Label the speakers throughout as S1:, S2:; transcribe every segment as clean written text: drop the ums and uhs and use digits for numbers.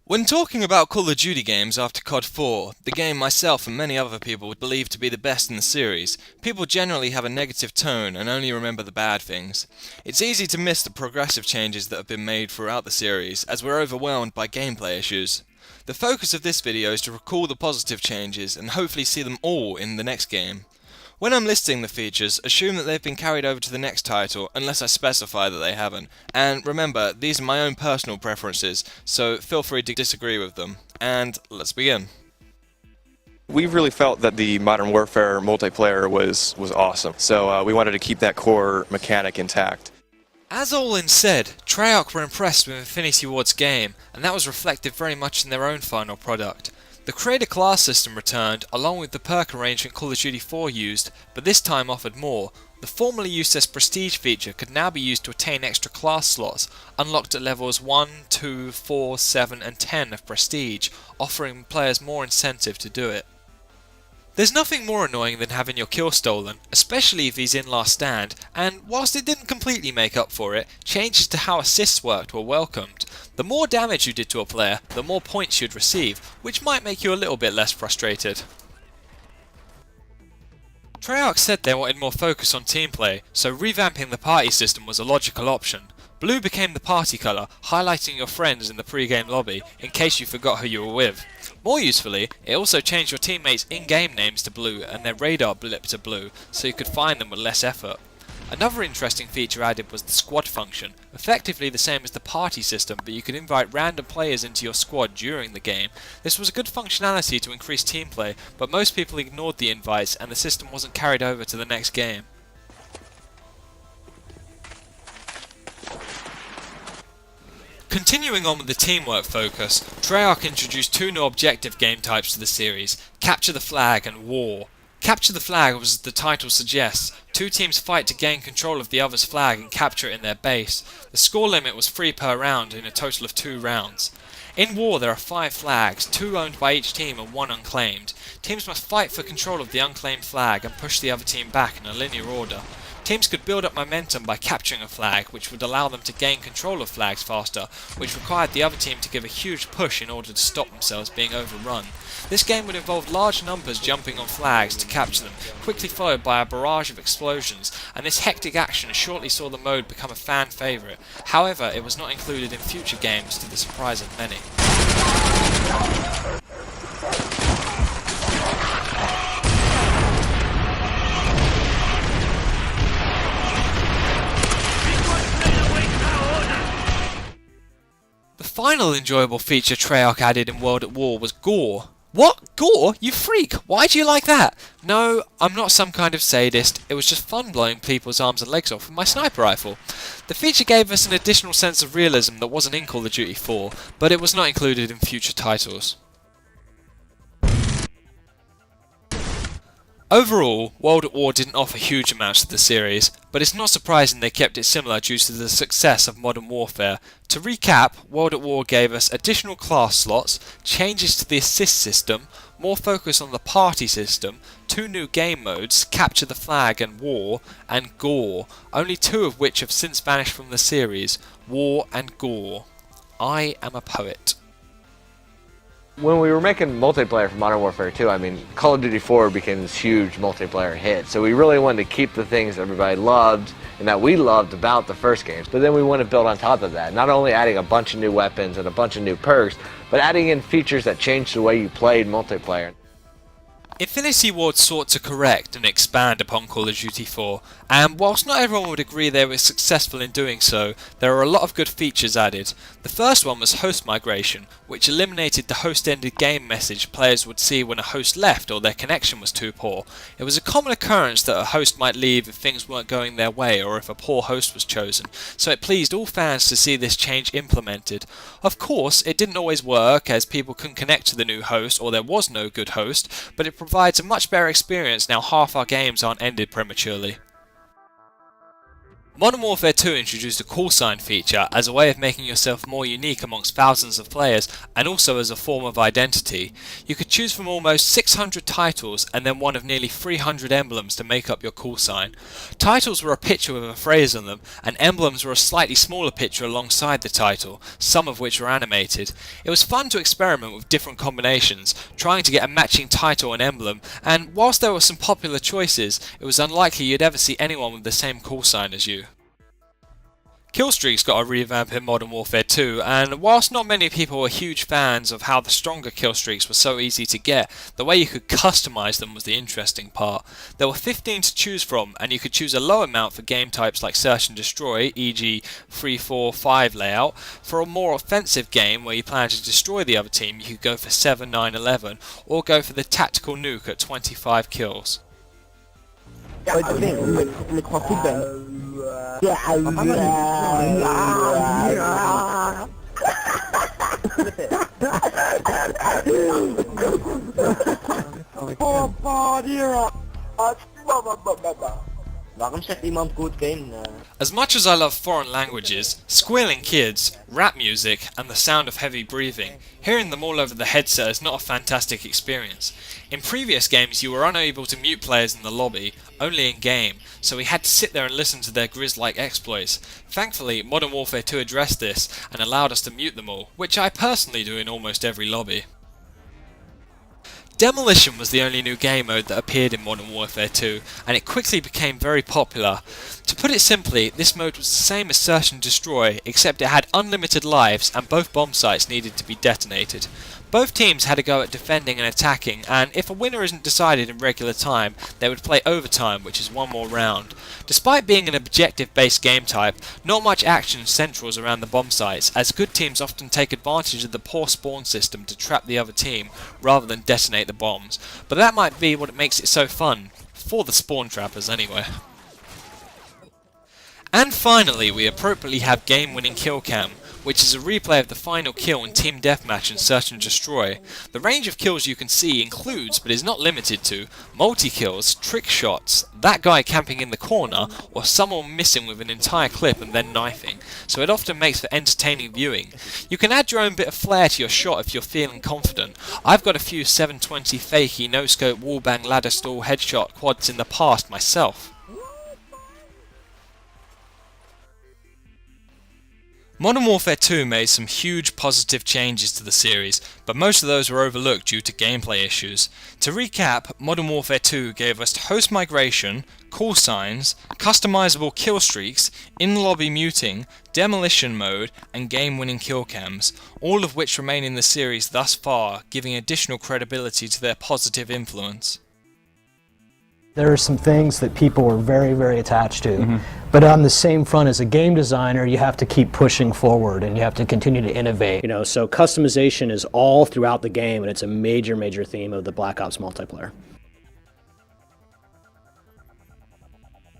S1: When talking about Call of Duty games after CoD4, the game myself and many other people would believe to be the best in the series, people generally have a negative tone and only remember the bad things. It's easy to miss the progressive changes that have been made throughout the series, as we're overwhelmed by gameplay issues. The focus of this video is to recall the positive changes and hopefully see them all in the next game. When I'm listing the features, assume that they've been carried over to the next title unless I specify that they haven't. And remember, these are my own personal preferences, so feel free to disagree with them. And let's begin.
S2: We really felt that the Modern Warfare multiplayer was awesome, so we wanted to keep that core mechanic intact.
S1: As Olin said, Treyarch were impressed with Infinity Ward's game, and that was reflected very much in their own final product. The creator class system returned, along with the perk arrangement Call of Duty 4 used, but this time offered more. The formerly useless prestige feature could now be used to attain extra class slots, unlocked at levels 1, 2, 4, 7 and 10 of prestige, offering players more incentive to do it. There's nothing more annoying than having your kill stolen, especially if he's in last stand, and whilst it didn't completely make up for it, changes to how assists worked were welcomed. The more damage you did to a player, the more points you'd receive, which might make you a little bit less frustrated. Treyarch said they wanted more focus on team play, so revamping the party system was a logical option. Blue became the party colour, highlighting your friends in the pre-game lobby, in case you forgot who you were with. More usefully, it also changed your teammates' in-game names to blue and their radar blip to blue, so you could find them with less effort. Another interesting feature added was the squad function, effectively the same as the party system, but you could invite random players into your squad during the game. This was a good functionality to increase team play, but most people ignored the invites and the system wasn't carried over to the next game. Continuing on with the teamwork focus, Treyarch introduced two new objective game types to the series, Capture the Flag and War. Capture the Flag was as the title suggests. Two teams fight to gain control of the other's flag and capture it in their base. The score limit was 3 per round in a total of 2 rounds. In War there are 5 flags, 2 owned by each team and 1 unclaimed. Teams must fight for control of the unclaimed flag and push the other team back in a linear order. Teams could build up momentum by capturing a flag, which would allow them to gain control of flags faster, which required the other team to give a huge push in order to stop themselves being overrun. This game would involve large numbers jumping on flags to capture them, quickly followed by a barrage of explosions, and this hectic action shortly saw the mode become a fan favourite. However, it was not included in future games to the surprise of many. The final enjoyable feature Treyarch added in World at War was gore. What? Gore? You freak! Why do you like that? No, I'm not some kind of sadist, it was just fun blowing people's arms and legs off with my sniper rifle. The feature gave us an additional sense of realism that wasn't in Call of Duty 4, but it was not included in future titles. Overall, World at War didn't offer huge amounts to the series, but it's not surprising they kept it similar due to the success of Modern Warfare. To recap, World at War gave us additional class slots, changes to the assist system, more focus on the party system, 2 new game modes, Capture the Flag and War, and Gore, only 2 of which have since vanished from the series, War and Gore. I am a poet.
S3: When we were making multiplayer for Modern Warfare 2, Call of Duty 4 became this huge multiplayer hit. So we really wanted to keep the things everybody loved and that we loved about the first games. But then we wanted to build on top of that, not only adding a bunch of new weapons and a bunch of new perks, but adding in features that changed the way you played multiplayer.
S1: Infinity Ward sought to correct and expand upon Call of Duty 4, and whilst not everyone would agree they were successful in doing so, there are a lot of good features added. The first one was host migration, which eliminated the host-ended game message players would see when a host left or their connection was too poor. It was a common occurrence that a host might leave if things weren't going their way or if a poor host was chosen, so it pleased all fans to see this change implemented. Of course, it didn't always work as people couldn't connect to the new host or there was no good host, but it provides a much better experience now half our games aren't ended prematurely. Modern Warfare 2 introduced a call sign feature as a way of making yourself more unique amongst thousands of players, and also as a form of identity. You could choose from almost 600 titles and then one of nearly 300 emblems to make up your call sign. Titles were a picture with a phrase on them, and emblems were a slightly smaller picture alongside the title, some of which were animated. It was fun to experiment with different combinations, trying to get a matching title and emblem, and whilst there were some popular choices, it was unlikely you'd ever see anyone with the same call sign as you. Killstreaks got a revamp in Modern Warfare 2, and whilst not many people were huge fans of how the stronger killstreaks were so easy to get, the way you could customize them was the interesting part. There were 15 to choose from, and you could choose a low amount for game types like Search and Destroy, e.g. 3-4-5 layout. For a more offensive game where you plan to destroy the other team, you could go for 7-9-11, or go for the tactical nuke at 25 kills. As much as I love foreign languages, squealing kids, rap music, and the sound of heavy breathing, hearing them all over the headset is not a fantastic experience. In previous games you were unable to mute players in the lobby, only in game, so we had to sit there and listen to their Grizz-like exploits. Thankfully, Modern Warfare 2 addressed this and allowed us to mute them all, which I personally do in almost every lobby. Demolition was the only new game mode that appeared in Modern Warfare 2, and it quickly became very popular. To put it simply, this mode was the same as Search and Destroy, except it had unlimited lives and both bomb sites needed to be detonated. Both teams had a go at defending and attacking, and if a winner isn't decided in regular time, they would play overtime, which is one more round. Despite being an objective-based game type, not much action centrals around the bomb sites, as good teams often take advantage of the poor spawn system to trap the other team, rather than detonate the bombs. But that might be what makes it so fun, for the spawn trappers anyway. And finally, we appropriately have game-winning kill cam, which is a replay of the final kill in Team Deathmatch and Search and Destroy. The range of kills you can see includes, but is not limited to, multi-kills, trick shots, that guy camping in the corner, or someone missing with an entire clip and then knifing, so it often makes for entertaining viewing. You can add your own bit of flair to your shot if you're feeling confident. I've got a few 720 fakey, no-scope, wallbang, ladder stall, headshot quads in the past myself. Modern Warfare 2 made some huge positive changes to the series, but most of those were overlooked due to gameplay issues. To recap, Modern Warfare 2 gave us host migration, call signs, customizable kill streaks, in-lobby muting, demolition mode, and game-winning kill cams, all of which remain in the series thus far, giving additional credibility to their positive influence.
S4: There are some things that people were very, very attached to. But on the same front, as a game designer, you have to keep pushing forward and you have to continue to innovate. You know, so customization is all throughout the game, and it's a major, major theme of the Black Ops multiplayer.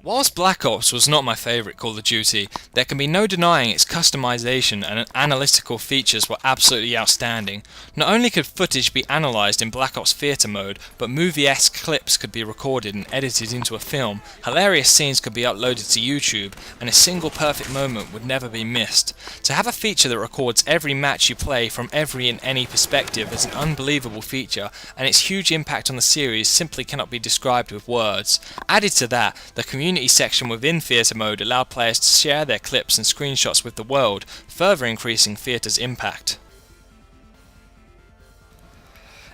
S1: Whilst Black Ops was not my favourite Call of Duty, there can be no denying its customization and analytical features were absolutely outstanding. Not only could footage be analysed in Black Ops Theatre mode, but movie-esque clips could be recorded and edited into a film, hilarious scenes could be uploaded to YouTube, and a single perfect moment would never be missed. To have a feature that records every match you play from every and any perspective is an unbelievable feature, and its huge impact on the series simply cannot be described with words. Added to that, the community section within Theatre mode allowed players to share their clips and screenshots with the world, further increasing Theatre's impact.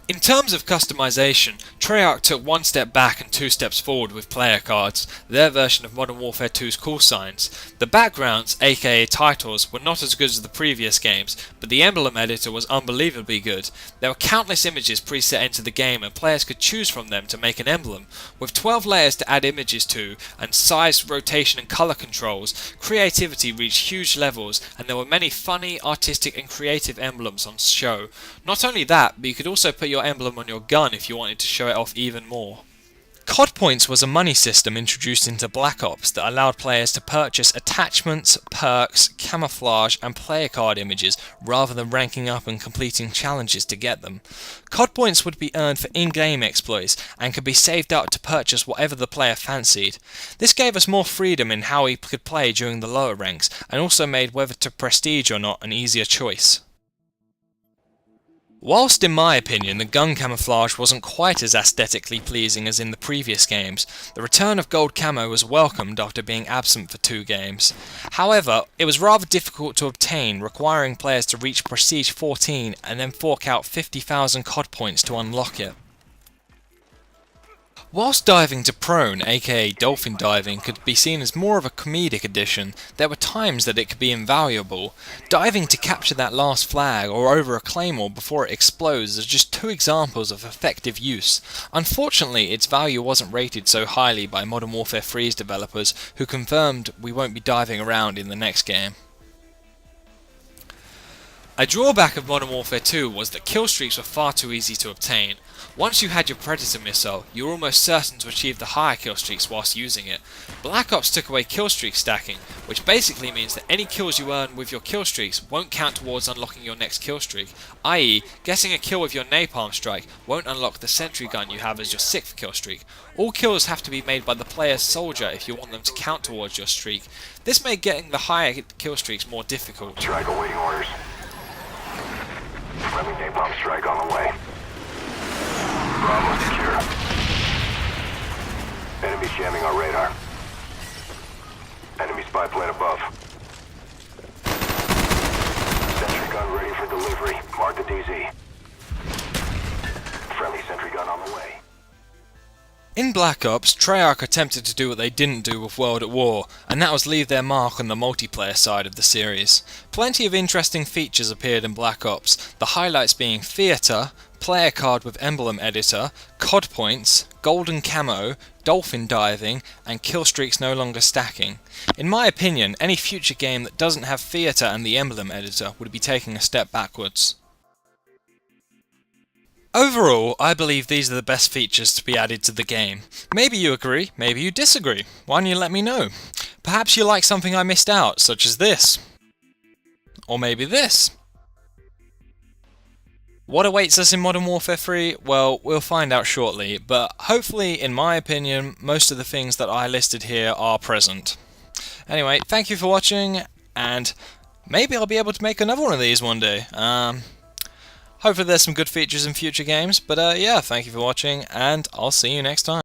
S1: In terms of customization, Treyarch took one step back and two steps forward with player cards, their version of Modern Warfare 2's call signs. The backgrounds, aka titles, were not as good as the previous games, but the emblem editor was unbelievably good. There were countless images preset into the game and players could choose from them to make an emblem. With 12 layers to add images to, and size, rotation and colour controls, creativity reached huge levels and there were many funny, artistic and creative emblems on show. Not only that, but you could also put your emblem on your gun if you wanted to show it off even more. COD Points was a money system introduced into Black Ops that allowed players to purchase attachments, perks, camouflage and player card images rather than ranking up and completing challenges to get them. COD Points would be earned for in-game exploits and could be saved up to purchase whatever the player fancied. This gave us more freedom in how we could play during the lower ranks and also made whether to prestige or not an easier choice. Whilst in my opinion the gun camouflage wasn't quite as aesthetically pleasing as in the previous games, the return of gold camo was welcomed after being absent for 2 games. However, it was rather difficult to obtain, requiring players to reach Prestige 14 and then fork out 50,000 COD points to unlock it. Whilst diving to prone, aka dolphin diving, could be seen as more of a comedic addition, there were times that it could be invaluable. Diving to capture that last flag or over a claymore before it explodes are just 2 examples of effective use. Unfortunately, its value wasn't rated so highly by Modern Warfare 3's developers, who confirmed we won't be diving around in the next game. A drawback of Modern Warfare 2 was that kill streaks were far too easy to obtain. Once you had your Predator missile, you were almost certain to achieve the higher kill streaks whilst using it. Black Ops took away kill streak stacking, which basically means that any kills you earn with your kill streaks won't count towards unlocking your next kill streak, i.e. getting a kill with your napalm strike won't unlock the sentry gun you have as your 6th kill streak. All kills have to be made by the player's soldier if you want them to count towards your streak. This made getting the higher kill streaks more difficult.
S5: Strike awaiting orders. Friendly napalm strike on the way. Bravo secure. Enemy jamming our radar. Enemy spy plane above. Sentry gun ready for delivery. Mark the DZ. Friendly sentry gun on the way.
S1: In Black Ops, Treyarch attempted to do what they didn't do with World at War, and that was leave their mark on the multiplayer side of the series. Plenty of interesting features appeared in Black Ops, the highlights being Theatre, player card with emblem editor, COD points, golden camo, dolphin diving, and kill streaks no longer stacking. In my opinion, any future game that doesn't have Theatre and the emblem editor would be taking a step backwards. Overall, I believe these are the best features to be added to the game. Maybe you agree, maybe you disagree. Why don't you let me know? Perhaps you like something I missed out, such as this. Or maybe this. What awaits us in Modern Warfare 3? Well, we'll find out shortly, but hopefully, in my opinion, most of the things that I listed here are present. Anyway, thank you for watching, and maybe I'll be able to make another one of these one day. Hopefully there's some good features in future games, but yeah, thank you for watching, and I'll see you next time.